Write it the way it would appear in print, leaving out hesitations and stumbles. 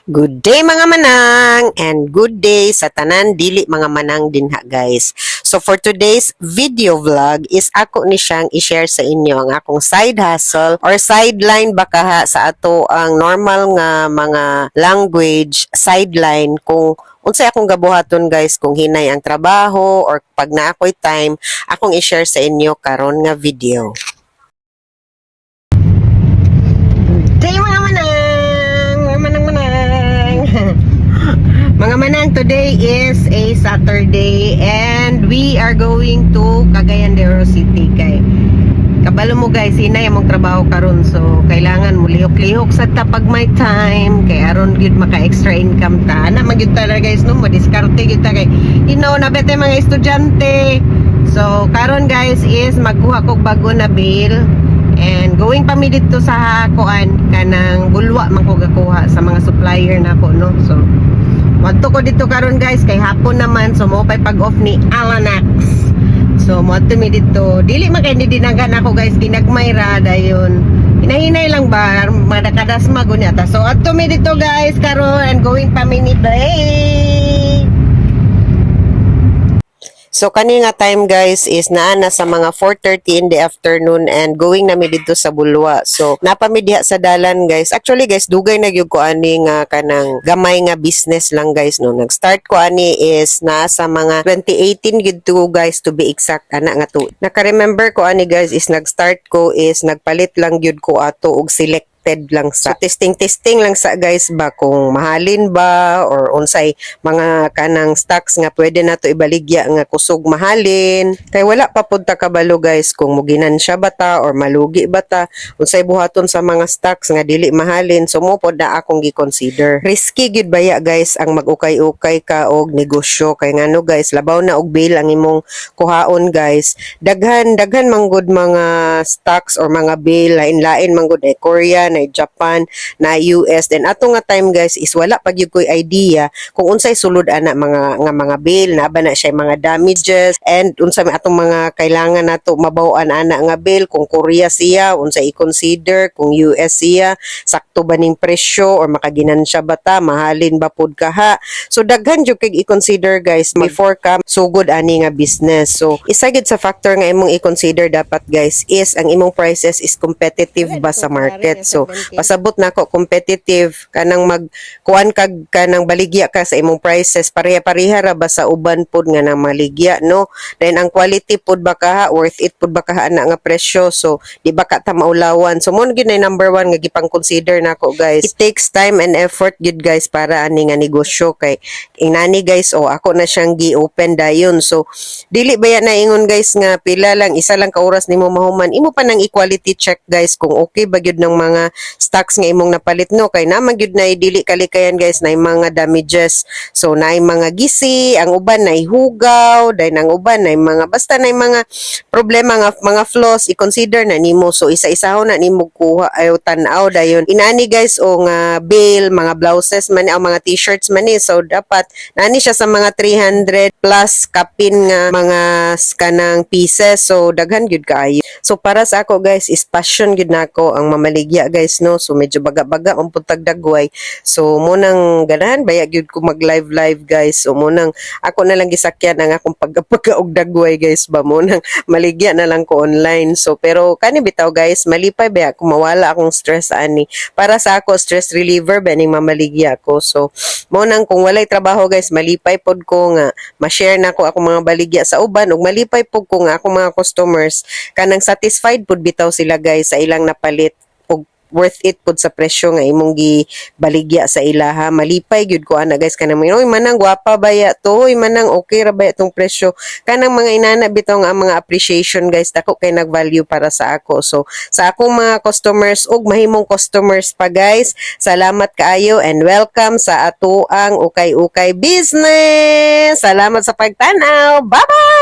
Good day mga manang and good day sa tanan dili mga manang dinha guys. So for today's video vlog is ako ni siyang i-share sa inyo ang akong side hustle or sideline baka sa ato ang normal nga mga language sideline kung unsay akong gabuhaton guys kung hinay ang trabaho or pag na ako'y time akong i-share sa inyo karon nga video. Day mga mga manang, today is a Saturday and we are going to Cagayan de Oro City kay kabalo mo guys, hinay among trabaho karon so kailangan mo lihok-lihok sa tapag may time kay aron gyud maka extra income ta ana magyud ta guys no mo diskarte gyud ta kay na bete mga estudyante. So karon guys is magkuha kog bago na bill and going pa mi dito sa kuan kanang bulwa man ko gakuha sa mga supplier nako no. So wadto ko dito karon guys kay hapon naman so mo pay pag off ni Alanax. So moadto mi dito dili man kay dinagan ako guys ginagmay ra dayon hinahinay lang ba madakadas magunya ta. So adto mi dito guys karon and going pa mi ni break. So kani nga time guys is naana sa mga 4:30 in the afternoon and going na mi dito sa Bulwa. So napami diha sa dalan guys. Actually guys dugay na gyud ko ani nga kanang gamay nga business lang guys no. Nag-start ko ani is na sa mga 2018 gyud to guys to be exact ana nga to. Naka-remember ko ani guys is nag-start ko is nagpalit lang gyud ko ato og select lang sa testing lang sa guys ba kung mahalin ba or unsay mga kanang stocks nga pwede na to ibaligya nga kusog mahalin kay wala pa pud ta kabalo guys kung muginan siya bata or malugi bata unsay buhaton sa mga stocks nga dili mahalin. So mo pod na akong gi-consider risky gid baya guys ang mag-ukay-ukay ka og negosyo kay ngano guys labaw na og bill ang imong kuhaon guys daghan manggod mga stocks or mga bill lain-lain manggod ay Korea na Japan na US then ato nga time guys is wala pag yung ko'y idea kung unsay sulod ana mga bill na ba na siya mga damages and unsay atong mga kailangan nato mabaw-an ana nga bill kung Korea siya unsay i-consider kung US siya sakto ba ning presyo or makaginansya ba ta mahalin ba pud ka ha. So daghan jud kay i-consider guys before ka sugod ani nga business. So isa gid sa factor nga imong i-consider dapat guys is ang imong prices is competitive ba sa market. So pasabot na ako competitive kanang magkuan kag kanang baligya ka sa imong prices pareha-pareha ra ba sa uban pod nga nang maligya no. Then ang quality pod ba ka worth it pod ba ka ana nga presyo. So di ba ka ta maulawan. So mo gyud na number 1 nga gipang consider nako guys. It takes time and effort gyud guys para ani nga negosyo kay inani guys ako na siyang gi-open dayon. So dili ba yan na ingon guys nga pila lang isa lang ka oras nimo mahuman imo pa nang equality check guys kung okay ba gyud ng mga stocks nga imong napalit no kay naman gyud na dili kalikayan guys na mga damages. So na mga gisi ang uban na hugaw dahil ang uban na mga basta na mga problema nga mga flaws i-consider na nimo. So isa-isaho na nimo kuha ayo tan-aw dayon inani guys o nga bill mga blouses man ang mga t-shirts man so dapat nani siya sa mga 300 plus kapin nga mga kanang pieces. So daghan gyud kaayo. So para sa ako guys is passion gyud nako ang mamaligya guys no. So medyo baga-baga ang puntag dagway. So mo nang ganahan baya gyud ko mag live guys. So mo nang ako na lang gisakyan ang akong pagka og dagway guys ba mo nang maligya na lang ko online. So pero kani bitaw guys malipay baya kung mawala akong stress ani. Para sa ako stress reliever ba ning mamaligya ko. So mo nang kung walay trabaho guys malipay pod ko nga ma-share na ko akong mga baligya sa uban ug malipay pod ko nga akong mga customers kanang satisfied pod bitaw sila guys sa ilang napalit worth it pud sa presyo nga imong gibaligya sa ilaha. Malipay gyud ko ana guys kanang oy manang gwapa baya to oy manang okay ra baya tong presyo kanang mga inana bitaw nga mga appreciation guys dako kay nag-value para sa ako. So sa akong mga customers ug mahimong customers pa guys salamat kaayo and welcome sa ato ang ukay-ukay business. Salamat sa pagtanaw. Bye bye.